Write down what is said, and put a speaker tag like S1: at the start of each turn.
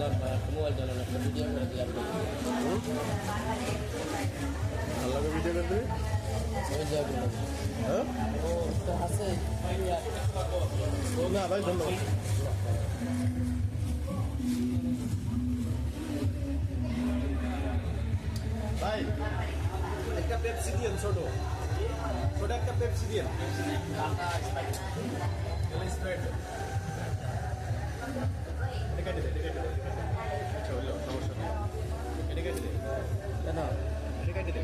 S1: mobile চালানো একটা video করে দিই আপনাকে
S2: আল্লাহকে ভিডিও করতে
S1: ওই যাবে
S2: হ্যাঁ
S1: ও তো আছে
S2: না ভাই ধন্যবাদ ভাই একটা পেপসি দিয়েন ছোট ছোট একটা পেপসি দিয়েন এটা কেটে দে আচ্ছা হইলো সমস্যা নেই এটা কেটে দে
S1: কেন
S2: এটা কেটে দে